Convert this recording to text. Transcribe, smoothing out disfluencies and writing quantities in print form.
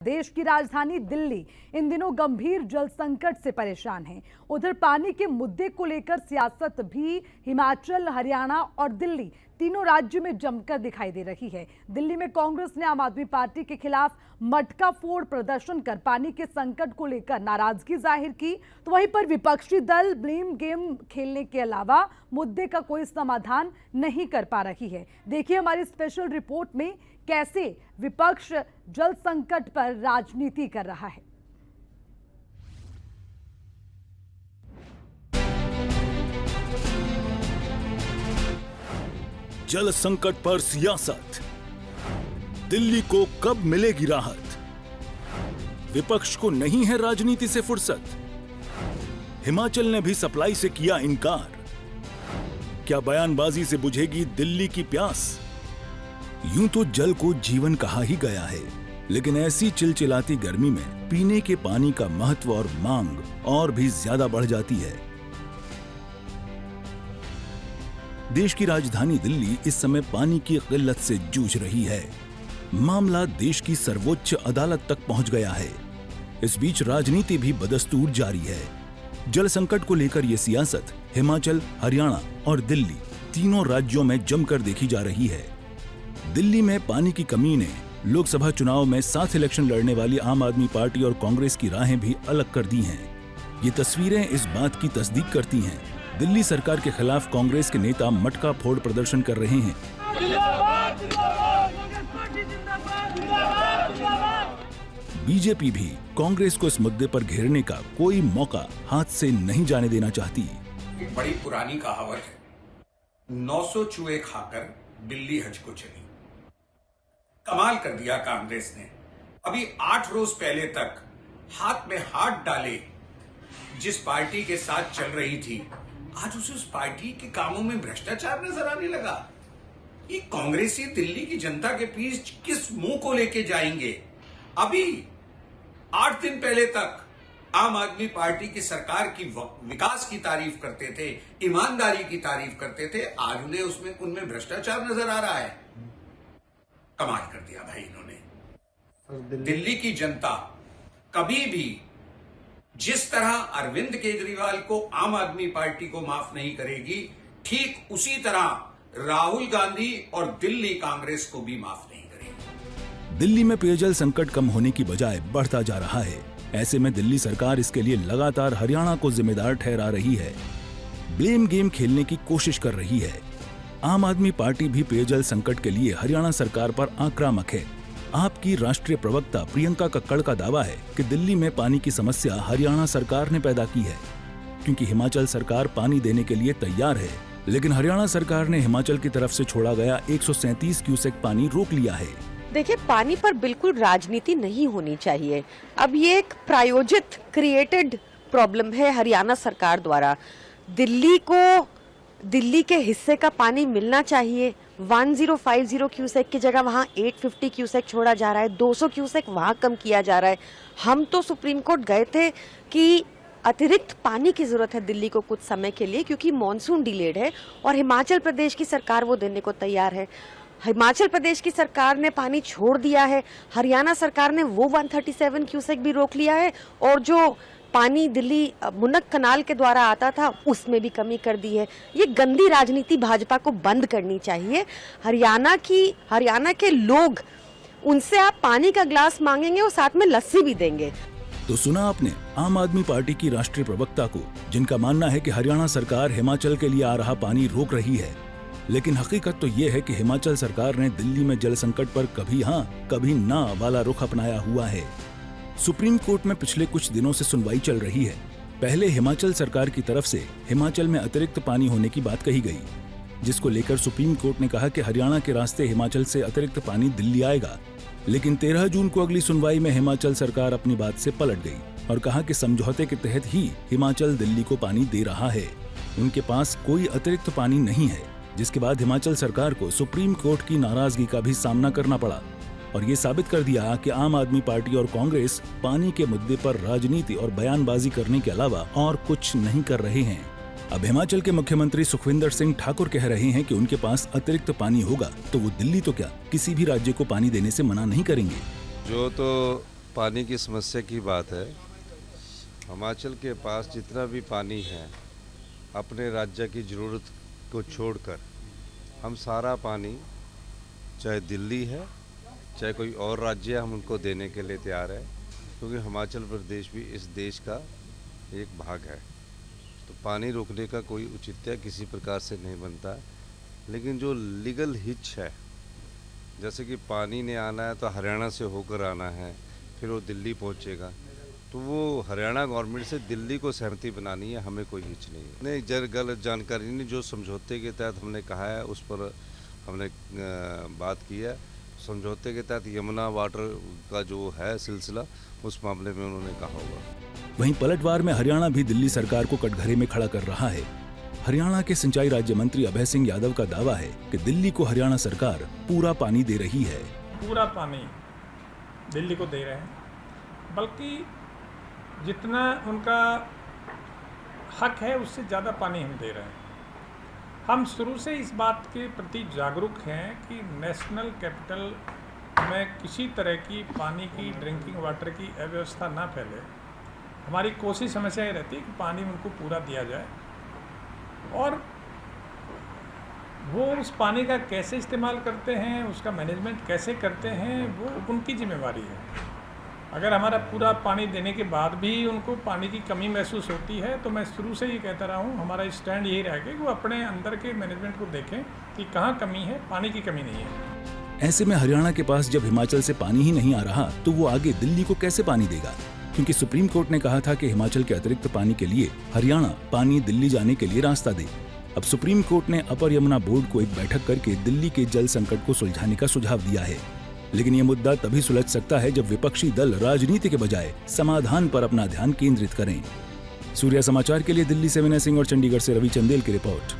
देश की राजधानी दिल्ली इन दिनों गंभीर जल संकट से परेशान है। उधर पानी के मुद्दे को लेकर सियासत भी हिमाचल, हरियाणा और दिल्ली तीनों राज्यों में जमकर दिखाई दे रही है। दिल्ली में कांग्रेस ने आम आदमी पार्टी के खिलाफ मटका फोड़ प्रदर्शन कर पानी के संकट को लेकर नाराजगी जाहिर की, तो वहीं पर विपक्षी दल ब्लेम गेम खेलने के अलावा मुद्दे का कोई समाधान नहीं कर पा रही है। देखिए हमारी स्पेशल रिपोर्ट में कैसे विपक्ष जल संकट पर राजनीति कर रहा है। जल संकट पर सियासत, दिल्ली को कब मिलेगी राहत? विपक्ष को नहीं है राजनीति से फुर्सत। हिमाचल ने भी सप्लाई से किया इनकार। क्या बयानबाजी से बुझेगी दिल्ली की प्यास? यूं तो जल को जीवन कहा ही गया है, लेकिन ऐसी चिलचिलाती गर्मी में पीने के पानी का महत्व और मांग और भी ज्यादा बढ़ जाती है। देश की राजधानी दिल्ली इस समय पानी की किल्लत से जूझ रही है। मामला देश की सर्वोच्च अदालत तक पहुंच गया है। इस बीच राजनीति भी बदस्तूर जारी है। जल संकट को लेकर यह सियासत हिमाचल, हरियाणा और दिल्ली तीनों राज्यों में जमकर देखी जा रही है। दिल्ली में पानी की कमी ने लोकसभा चुनाव में साथ इलेक्शन लड़ने वाली आम आदमी पार्टी और कांग्रेस की राहें भी अलग कर दी हैं। ये तस्वीरें इस बात की तस्दीक करती हैं। दिल्ली सरकार के खिलाफ कांग्रेस के नेता मटका फोड़ प्रदर्शन कर रहे हैं। बीजेपी भी कांग्रेस को इस मुद्दे पर घेरने का कोई मौका हाथ से नहीं जाने देना चाहती। एक बड़ी पुरानी कहावत है, 900 चूहे खाकर बिल्ली हज को चली। कमाल कर दिया कांग्रेस ने। अभी 8 रोज पहले तक हाथ में हाथ डाले जिस पार्टी के साथ चल रही थी, आज उसे उस पार्टी के कामों में भ्रष्टाचार नजर आने लगा। ये कांग्रेसी दिल्ली की जनता के बीच किस मुंह को लेके जाएंगे? अभी 8 दिन पहले तक आम आदमी पार्टी की सरकार की विकास की तारीफ करते थे, ईमानदारी की तारीफ करते थे, आज उन्हें उनमें भ्रष्टाचार नजर आ रहा है। कमाल कर दिया भाई इन्होंने। दिल्ली की जनता कभी भी जिस तरह अरविंद केजरीवाल को आम आदमी पार्टी को माफ नहीं करेगी, ठीक उसी तरह राहुल गांधी और दिल्ली कांग्रेस को भी माफ नहीं करेगी। दिल्ली में पेयजल संकट कम होने की बजाय बढ़ता जा रहा है। ऐसे में दिल्ली सरकार इसके लिए लगातार हरियाणा को जिम्मेदार ठहरा रही है, ब्लेम गेम खेलने की कोशिश कर रही है। आम आदमी पार्टी भी पेयजल संकट के लिए हरियाणा सरकार पर आक्रामक है। आपकी राष्ट्रीय प्रवक्ता प्रियंका कक्कड़ का दावा है कि दिल्ली में पानी की समस्या हरियाणा सरकार ने पैदा की है, क्योंकि हिमाचल सरकार पानी देने के लिए तैयार है, लेकिन हरियाणा सरकार ने हिमाचल की तरफ से छोड़ा गया 137 क्यूसेक पानी रोक लिया है। देखिए, पानी पर बिल्कुल राजनीति नहीं होनी चाहिए। अब ये एक प्रायोजित क्रिएटेड प्रॉब्लम है हरियाणा सरकार द्वारा। दिल्ली के हिस्से का पानी मिलना चाहिए। 1050 क्यूसेक की जगह वहाँ 850 क्यूसेक छोड़ा जा रहा है, 200 क्यूसेक वहाँ कम किया जा रहा है। हम तो सुप्रीम कोर्ट गए थे कि अतिरिक्त पानी की जरूरत है दिल्ली को कुछ समय के लिए, क्योंकि मॉनसून डिलेड है और हिमाचल प्रदेश की सरकार वो देने को तैयार है। हिमाचल प्रदेश की सरकार ने पानी छोड़ दिया है, हरियाणा सरकार ने वो 137 क्यूसेक भी रोक लिया है, और जो पानी दिल्ली मुनक कनाल के द्वारा आता था उसमें भी कमी कर दी है। ये गंदी राजनीति भाजपा को बंद करनी चाहिए। हरियाणा के लोग, उनसे आप पानी का ग्लास मांगेंगे और साथ में लस्सी भी देंगे। तो सुना आपने आम आदमी पार्टी की राष्ट्रीय प्रवक्ता को, जिनका मानना है कि हरियाणा सरकार हिमाचल के लिए आ रहा पानी रोक रही है, लेकिन हकीकत तो ये है कि हिमाचल सरकार ने दिल्ली में जल संकट पर कभी हाँ कभी ना वाला रुख अपनाया हुआ है। सुप्रीम कोर्ट में पिछले कुछ दिनों से सुनवाई चल रही है। पहले हिमाचल सरकार की तरफ से हिमाचल में अतिरिक्त पानी होने की बात कही गई, जिसको लेकर सुप्रीम कोर्ट ने कहा कि हरियाणा के रास्ते हिमाचल से अतिरिक्त पानी दिल्ली आएगा। लेकिन 13 जून को अगली सुनवाई में हिमाचल सरकार अपनी बात से पलट गई और कहा कि समझौते के तहत ही हिमाचल दिल्ली को पानी दे रहा है, उनके पास कोई अतिरिक्त पानी नहीं है। जिसके बाद हिमाचल सरकार को सुप्रीम कोर्ट की नाराजगी का भी सामना करना पड़ा और ये साबित कर दिया कि आम आदमी पार्टी और कांग्रेस पानी के मुद्दे पर राजनीति और बयानबाजी करने के अलावा और कुछ नहीं कर रहे हैं। अब हिमाचल के मुख्यमंत्री सुखविंदर सिंह ठाकुर कह रहे हैं कि उनके पास अतिरिक्त पानी होगा तो वो दिल्ली तो क्या किसी भी राज्य को पानी देने से मना नहीं करेंगे। जो तो पानी की समस्या की बात है। हिमाचल के पास जितना भी पानी है, अपने राज्य की ज़रूरत को छोड़कर हम सारा पानी, चाहे दिल्ली है चाहे कोई और राज्य है, हम उनको देने के लिए तैयार है, क्योंकि हिमाचल प्रदेश भी इस देश का एक भाग है। तो पानी रोकने का कोई औचित्य किसी प्रकार से नहीं बनता। लेकिन जो लीगल हिच है, जैसे कि पानी ने आना है तो हरियाणा से होकर आना है, फिर वो दिल्ली पहुंचेगा, तो वो हरियाणा गवर्नमेंट से दिल्ली को सहमति बनानी है, हमें कोई हिच नहीं है। नहीं, गलत जानकारी नहीं। जो समझौते के तहत हमने कहा है उस पर हमने बात की है। समझौते के तहत यमुना वाटर का जो है सिलसिला, उस मामले में उन्होंने कहा होगा। वहीं पलटवार में हरियाणा भी दिल्ली सरकार को कटघरे में खड़ा कर रहा है। हरियाणा के सिंचाई राज्य मंत्री अभय सिंह यादव का दावा है कि दिल्ली को हरियाणा सरकार पूरा पानी दे रही है। पूरा पानी दिल्ली को दे रहे हैं, बल्कि जितना उनका हक है उससे ज़्यादा पानी हम दे रहे हैं। हम शुरू से इस बात के प्रति जागरूक हैं कि नेशनल कैपिटल में किसी तरह की पानी की, ड्रिंकिंग वाटर की अव्यवस्था ना फैले। हमारी कोशिश हमेशा ये रहती है कि पानी उनको पूरा दिया जाए, और वो उस पानी का कैसे इस्तेमाल करते हैं, उसका मैनेजमेंट कैसे करते हैं, वो उनकी जिम्मेवारी है। अगर हमारा पूरा पानी देने के बाद भी उनको पानी की कमी महसूस होती है, तो मैं शुरू से ये कहता रहा हूँ, हमारा स्टैंड यही रहेगा कि वो अपने अंदर के मैनेजमेंट को देखें कि कहाँ कमी है। पानी की कमी नहीं है। ऐसे में हरियाणा के पास जब हिमाचल से पानी ही नहीं आ रहा, तो वो आगे दिल्ली को कैसे पानी देगा? क्योंकि सुप्रीम कोर्ट ने कहा था कि हिमाचल के अतिरिक्त पानी के लिए हरियाणा पानी दिल्ली जाने के लिए रास्ता दे। अब सुप्रीम कोर्ट ने अपर यमुना बोर्ड को एक बैठक करके दिल्ली के जल संकट को सुलझाने का सुझाव दिया है। लेकिन ये मुद्दा तभी सुलझ सकता है जब विपक्षी दल राजनीति के बजाय समाधान पर अपना ध्यान केंद्रित करें। सूर्या समाचार के लिए दिल्ली से विनय सिंह और चंडीगढ़ से रवि चंदेल की रिपोर्ट।